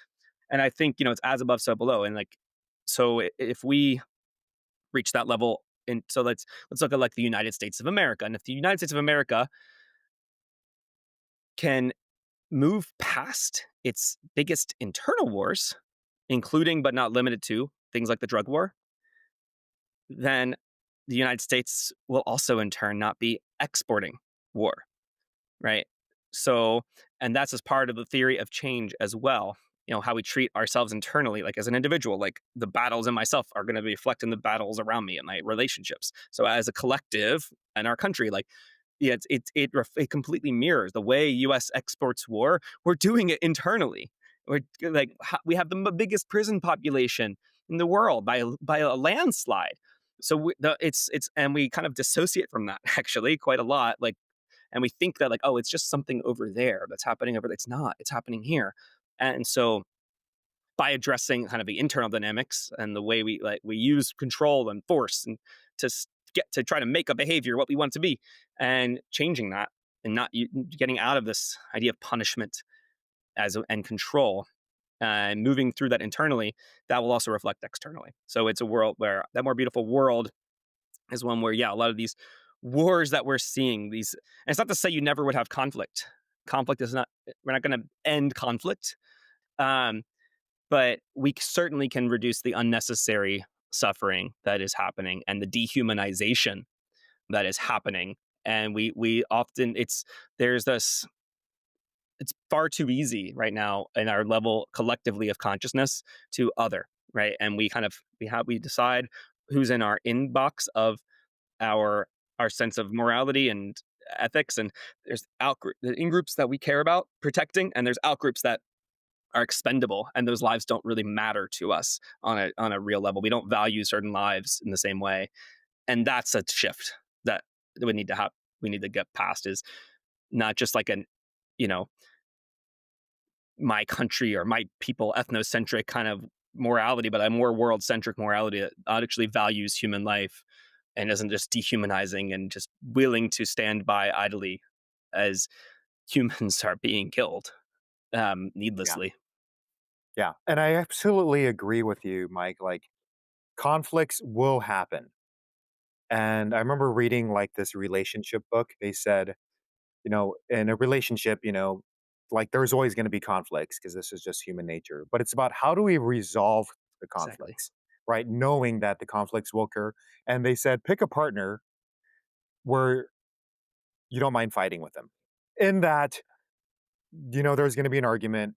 And I think, you know, it's as above, so below. And like, so if we reach that level, and so let's look at like the United States of America. And if the United States of America can move past its biggest internal wars, including but not limited to things like the drug war, then the United States will also in turn not be exporting war, right? So, and that's as part of the theory of change as well. You know, how we treat ourselves internally, like as an individual, like the battles in myself are going to reflect in the battles around me and my relationships. So, as a collective in our country, like, yeah, it completely mirrors the way U.S. exports war. We're doing it internally. We're like we have the biggest prison population in the world by a landslide. So it's and we kind of dissociate from that actually quite a lot. Like, and we think that like, oh, it's just something over there that's happening over there. It's not, it's happening here. And so by addressing kind of the internal dynamics and the way we use control and force and to get to try to make a behavior what we want it to be, and changing that, and not getting out of this idea of punishment and control, and moving through that internally, that will also reflect externally. So it's a world where that more beautiful world is one where, yeah, a lot of these wars that we're seeing, these, and it's not to say you never would have conflict. Conflict is not, we're not going to end conflict. Um, but we certainly can reduce the unnecessary suffering that is happening and the dehumanization that is happening. And we often, there's this, it's far too easy right now in our level collectively of consciousness to other, right? And we decide who's in our inbox of our sense of morality and ethics. And there's the in groups that we care about protecting, and there's out groups that are expendable, and those lives don't really matter to us on a real level. We don't value certain lives in the same way. And that's a shift that we need to have, we need to get past, is not just like an, you know, my country or my people ethnocentric kind of morality, but a more world centric morality that actually values human life and isn't just dehumanizing and just willing to stand by idly as humans are being killed Yeah. needlessly. Yeah. And I absolutely agree with you, Mike. Like, conflicts will happen. And I remember reading like this relationship book. They said, you know, in a relationship, you know, like there's always going to be conflicts because this is just human nature, but it's about how do we resolve the Exactly. conflicts, right? Knowing that the conflicts will occur. And they said, pick a partner where you don't mind fighting with them. In that, there's going to be an argument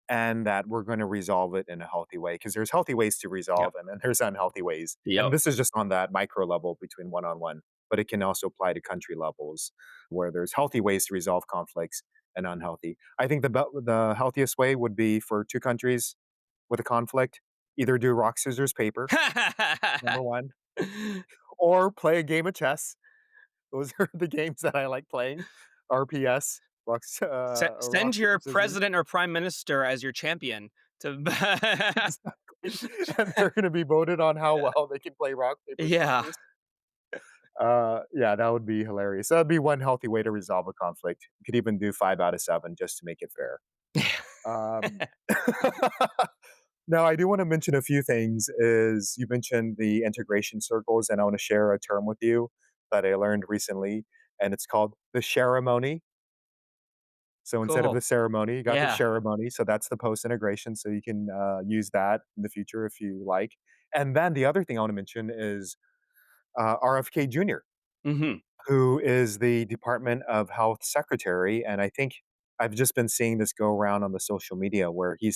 and that we're going to resolve it in a healthy way because there's healthy ways to Yep. resolve and then there's unhealthy ways. And Yep. this is just on that micro level between one on one, but it can also apply to country levels where there's healthy ways to resolve conflicts and unhealthy. I think the healthiest way would be for two countries with a conflict, either do rock scissors paper, number 1, or play a game of chess. Those are the games that I like playing. RPS, rock Send paper your scissors. president or prime minister as your champion to. Exactly. And they're gonna be voted on how well they can play rock, paper, Yeah. scissors. Yeah, that would be hilarious. That'd be one healthy way to resolve a conflict. You could even do 5 out of 7 just to make it fair. Um, now I do wanna mention a few things is you mentioned the integration circles, and I wanna share a term with you that I learned recently, and it's called the ceremony. So instead of Cool. the ceremony, you got the Yeah. ceremony. So that's the post integration. So you can use that in the future if you like. And then the other thing I want to mention is RFK Jr., Mhm. who is the Department of Health Secretary. And I think I've just been seeing this go around on the social media where he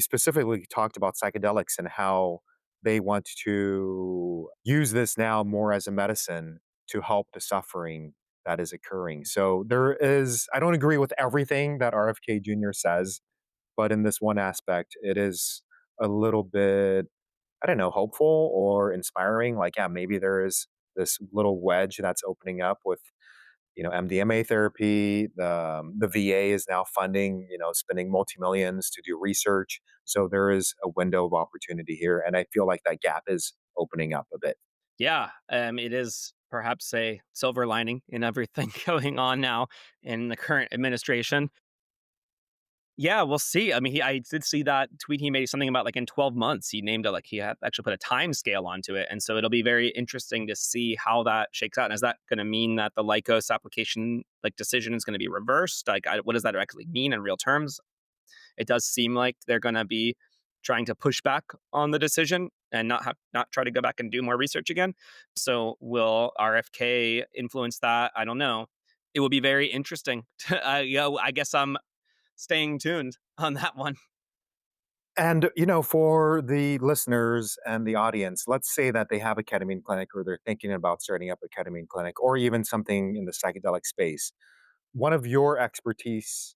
specifically talked about psychedelics and how they want to use this now more as a medicine to help the suffering that is occurring. So I don't agree with everything that RFK Jr. says, but in this one aspect, it is a little bit, I don't know, hopeful or inspiring. Like, yeah, maybe there is this little wedge that's opening up with MDMA therapy. The VA is now funding, spending multi-millions to do research. So there is a window of opportunity here. And I feel like that gap is opening up a bit. Yeah. It is perhaps a silver lining in everything going on now in the current administration. Yeah, we'll see. I mean, I did see that tweet he made something about like in 12 months. He named it like he had actually put a time scale onto it. And so it'll be very interesting to see how that shakes out. And is that going to mean that the Lycos application like decision is going to be reversed? Like, what does that actually mean in real terms? It does seem like they're going to be trying to push back on the decision and not try to go back and do more research again. So will RFK influence that? I don't know. It will be very interesting. I guess I'm staying tuned on that one. And, for the listeners and the audience, let's say that they have a ketamine clinic or they're thinking about starting up a ketamine clinic or even something in the psychedelic space. One of your expertise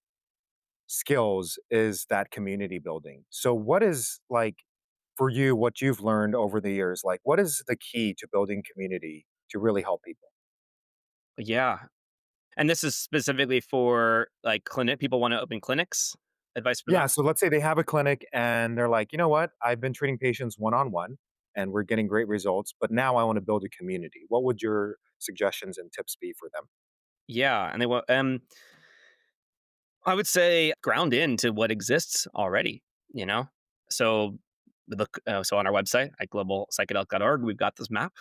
skills is that community building. So what is like for you what you've learned over the years? Like what is the key to building community to really help people? Yeah. And this is specifically for like clinic people want to open clinics. Advice for Yeah, that? so let's say they have a clinic and they're like, "You know what? I've been treating patients one-on-one and we're getting great results, but now I want to build a community." What would your suggestions and tips be for them? Yeah, and they want I would say ground into what exists already, you know? So so on our website at globalpsychedelic.org, we've got this map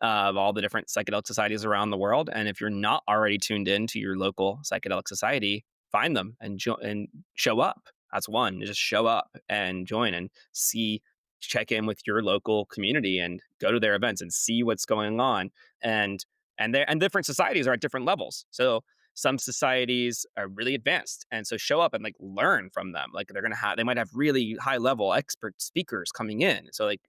of all the different psychedelic societies around the world. And if you're not already tuned in to your local psychedelic society, find them and and show up. That's one. Just show up and join and see, check in with your local community and go to their events and see what's going on. And and different societies are at different levels. So some societies are really advanced, and so show up and like learn from them. Like they might have really high level expert speakers coming in. So like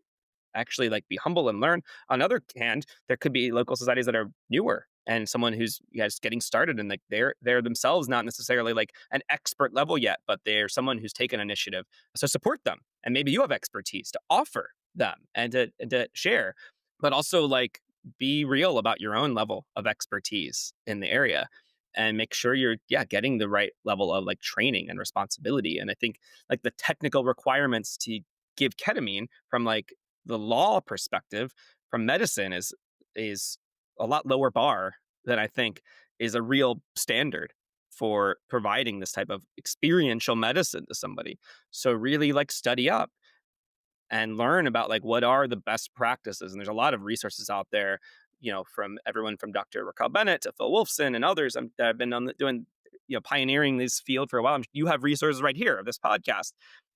actually like be humble and learn. On the other hand, there could be local societies that are newer and someone who's just getting started and like they're themselves not necessarily like an expert level yet, but they're someone who's taken initiative. So support them, and maybe you have expertise to offer them and to share, but also like be real about your own level of expertise in the area and make sure you're getting the right level of like training and responsibility. And I think like the technical requirements to give ketamine from like the law perspective from medicine is a lot lower bar than I think is a real standard for providing this type of experiential medicine to somebody. So really like study up and learn about like what are the best practices. And there's a lot of resources out there, from everyone from Dr. Raquel Bennett to Phil Wolfson and others that have been doing pioneering this field for a while. You have resources right here of this podcast.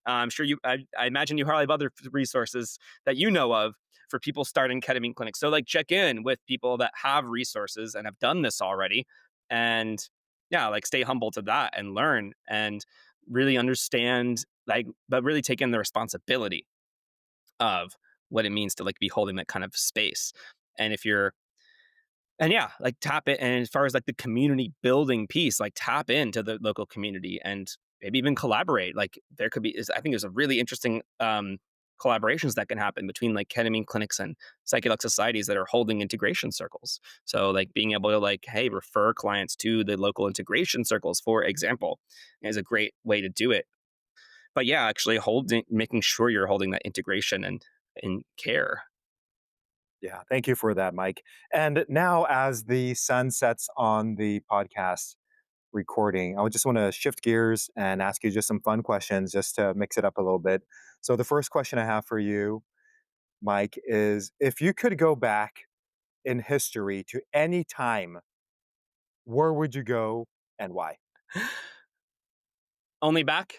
I'm sure I imagine you probably have other resources that you know of for people starting ketamine clinics. So like check in with people that have resources and have done this already, and yeah, like stay humble to that and learn and really understand, like, but really take in the responsibility of what it means to like be holding that kind of space. And if you're and yeah, like tap it. And as far as like the community building piece, like tap into the local community and maybe even collaborate. Like there could be, I think there's a really interesting collaborations that can happen between like ketamine clinics and psychedelic societies that are holding integration circles. So like being able to like, hey, refer clients to the local integration circles, for example, is a great way to do it. But yeah, actually holding, making sure you're holding that integration and care. Yeah, thank you for that, Mike. And now, as the sun sets on the podcast recording, I just want to shift gears and ask you just some fun questions just to mix it up a little bit. So, the first question I have for you, Mike, is if you could go back in history to any time, where would you go and why? Only back.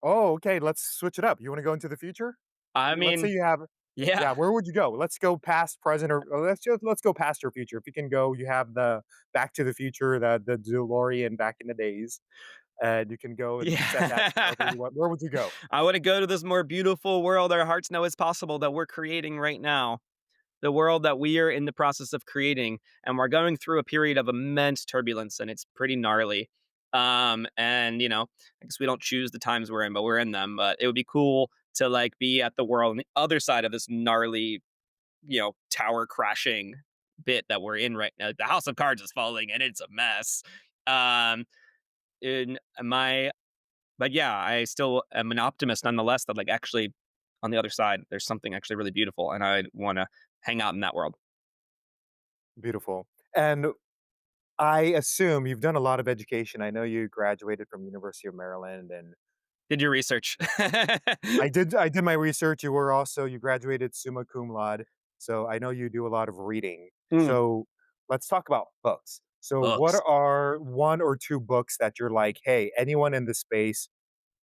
Oh, okay. Let's switch it up. You want to go into the future? I Let's say mean, you have, yeah. yeah. Where would you go? Let's go past, present, or let's go past your future. If you can go, you have the Back to the Future, the DeLorean back in the days, and you can go and set that wherever Yeah. you want. Where would you go? I want to go to this more beautiful world our hearts know is possible that we're creating right now. The world that we are in the process of creating. And we're going through a period of immense turbulence and it's pretty gnarly. And I guess we don't choose the times we're in, but we're in them. But it would be cool to like be at the world on the other side of this gnarly, tower crashing bit that we're in right now. The house of cards is falling and it's a mess. Um, in my but yeah, I still am an optimist nonetheless that like actually on the other side, there's something actually really beautiful and I want to hang out in that world. Beautiful. And I assume you've done a lot of education. I know you graduated from University of Maryland, and Did your research. I did my research. You graduated summa cum laude, so I know you do a lot of reading. Mm, So let's talk about books. So what books. are one or two books that you're like, hey, anyone in this space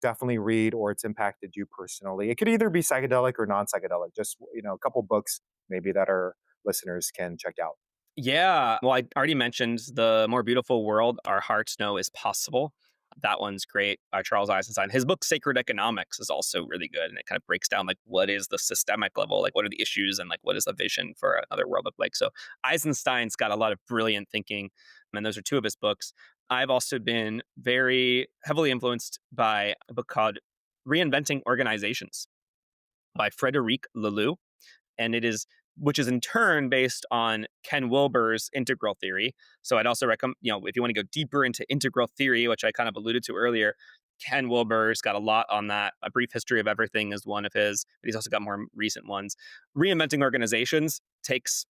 definitely read, or it's impacted you personally? It could either be psychedelic or non-psychedelic. Just a couple books maybe that our listeners can check out. Yeah. Well, I already mentioned The More Beautiful World Our Hearts Know Is Possible. That one's great by Charles Eisenstein. His book Sacred Economics is also really good, and it kind of breaks down like what is the systemic level, like what are the issues, and like what is the vision for another world look like. So Eisenstein's got a lot of brilliant thinking, and those are two of his books. I've also been very heavily influenced by a book called Reinventing Organizations by Frederic Laloux, and it is which is in turn based on Ken Wilber's integral theory. So I'd also recommend, if you want to go deeper into integral theory, which I kind of alluded to earlier, Ken Wilber's got a lot on that. A Brief History of Everything is one of his, but he's also got more recent ones. Reinventing Organizations takes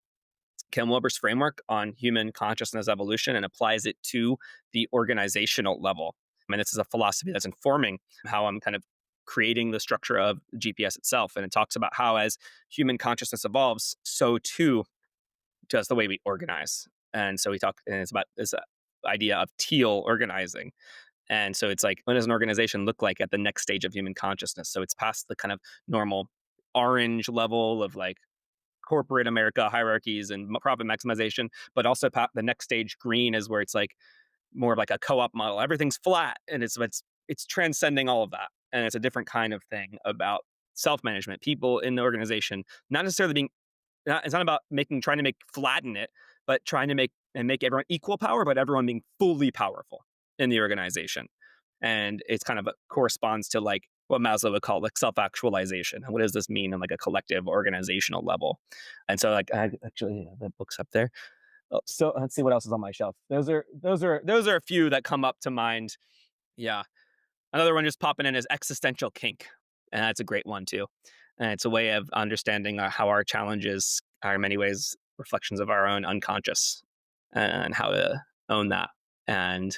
Ken Wilber's framework on human consciousness evolution and applies it to the organizational level. I mean, this is a philosophy that's informing how I'm kind of creating the structure of GPS itself. And it talks about how as human consciousness evolves, so too does the way we organize. And so and it's about this idea of teal organizing. And so it's like, what does an organization look like at the next stage of human consciousness? So it's past the kind of normal orange level of like corporate America hierarchies and profit maximization, but also the next stage green is where it's like more of like a co-op model. Everything's flat and it's transcending all of that. And it's a different kind of thing about self-management, people in the organization, not necessarily being it's not about trying to make flatten it, but trying to make everyone equal power, but everyone being fully powerful in the organization. And it's kind of corresponds to like what Maslow would call like self-actualization. And what does this mean on like a collective organizational level? And so like I actually have the books up there. Oh, so let's see what else is on my shelf. Those are a few that come up to mind. Yeah. Another one just popping in is Existential Kink. And that's a great one too. And it's a way of understanding how our challenges are in many ways reflections of our own unconscious and how to own that. And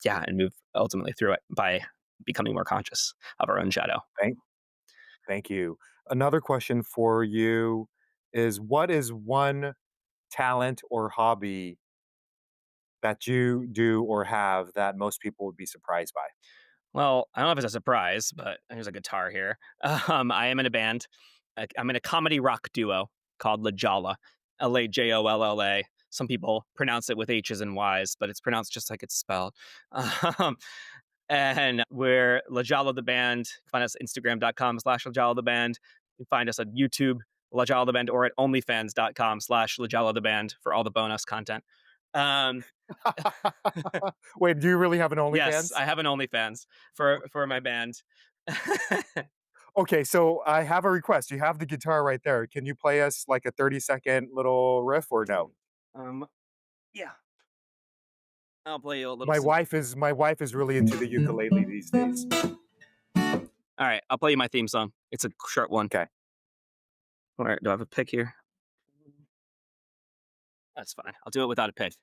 yeah, and move ultimately through it by becoming more conscious of our own shadow. Thank, thank you. Another question for you is, what is one talent or hobby that you do or have that most people would be surprised by? Well, I don't know if it's a surprise, but here's a guitar here. I am in a band. I'm in a comedy rock duo called Lajala, Lajolla. Some people pronounce it with H's and Y's, but it's pronounced just like it's spelled. Um, and we're Lajala the band. Find us at Instagram.com/Lajala the band. You can find us on YouTube, Lajala the band, or at OnlyFans.com/Lajala the band for all the bonus content. Um, Wait, do you really have an yes, OnlyFans? I have an OnlyFans for my band. Okay, so I have a request. You have the guitar right there. Can you play us like a 30-second little riff or no? um, yeah, I'll play you a little. My wife is really into the ukulele these days. All right, I'll play you my theme song. It's a short one. Okay. All right, do I have a pick here? That's fine. I'll do it without a pick.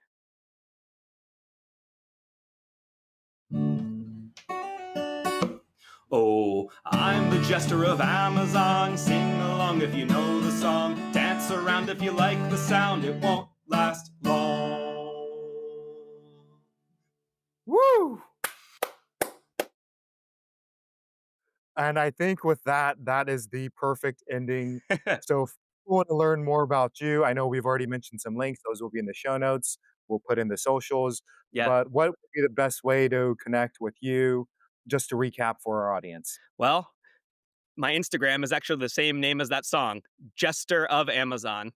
Oh, I'm the jester of Amazon. Sing along if you know the song. Dance around if you like the sound. It won't last long. Woo! And I think with that, that is the perfect ending. So if you want to learn more about you, I know we've already mentioned some links. Those will be in the show notes. We'll put in the socials. Yeah. But what would be the best way to connect with you? Just to recap for our audience. Well, my Instagram is actually the same name as that song, Jester of Amazon,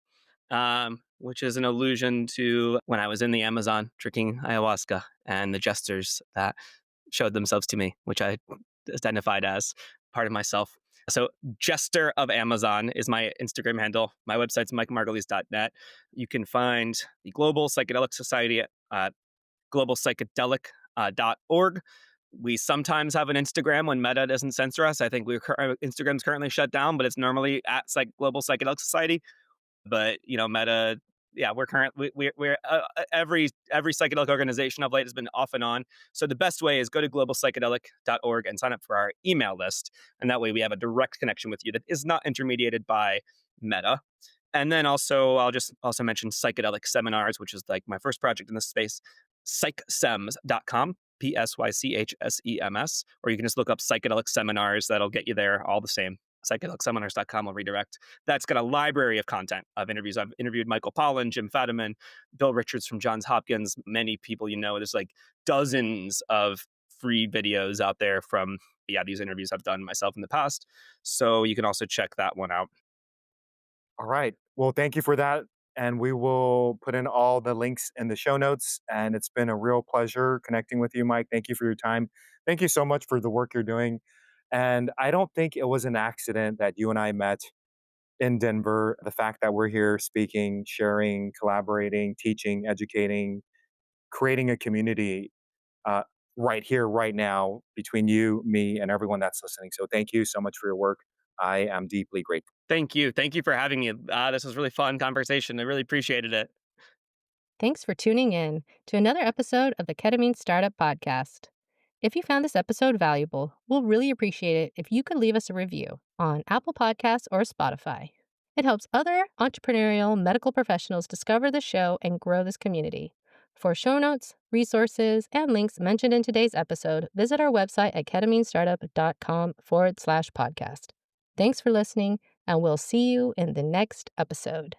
which is an allusion to when I was in the Amazon drinking ayahuasca and the jesters that showed themselves to me, which I identified as part of myself. So, Jester of Amazon is my Instagram handle. My website's mikemargolies.net. You can find the Global Psychedelic Society at globalpsychedelic.org. We sometimes have an Instagram when Meta doesn't censor us. I think Instagram's currently shut down, but it's normally at Global Psychedelic Society. But Meta, yeah, we're every psychedelic organization of late has been off and on. So the best way is go to globalpsychedelic.org and sign up for our email list, and that way we have a direct connection with you that is not intermediated by Meta. And then I'll just also mention psychedelic seminars, which is like my first project in this space, psychsems.com, PSYCHSEMS, or you can just look up psychedelic seminars. That'll get you there all the same. Psychedelicseminars.com will redirect. That's got a library of content of interviews. I've interviewed Michael Pollan, Jim Fadiman, Bill Richards from Johns Hopkins, many people There's like dozens of free videos out there from these interviews I've done myself in the past. So you can also check that one out. All right. Well, thank you for that. And we will put in all the links in the show notes. And it's been a real pleasure connecting with you, Mike. Thank you for your time. Thank you so much for the work you're doing. And I don't think it was an accident that you and I met in Denver. The fact that we're here speaking, sharing, collaborating, teaching, educating, creating a community uh, right here, right now, between you, me, and everyone that's listening. So thank you so much for your work. I am deeply grateful. Thank you. Thank you for having me. This was a really fun conversation. I really appreciated it. Thanks for tuning in to another episode of the Ketamine Startup Podcast. If you found this episode valuable, we'll really appreciate it if you could leave us a review on Apple Podcasts or Spotify. It helps other entrepreneurial medical professionals discover the show and grow this community. For show notes, resources, and links mentioned in today's episode, visit our website at ketaminestartup.com/podcast. Thanks for listening, and we'll see you in the next episode.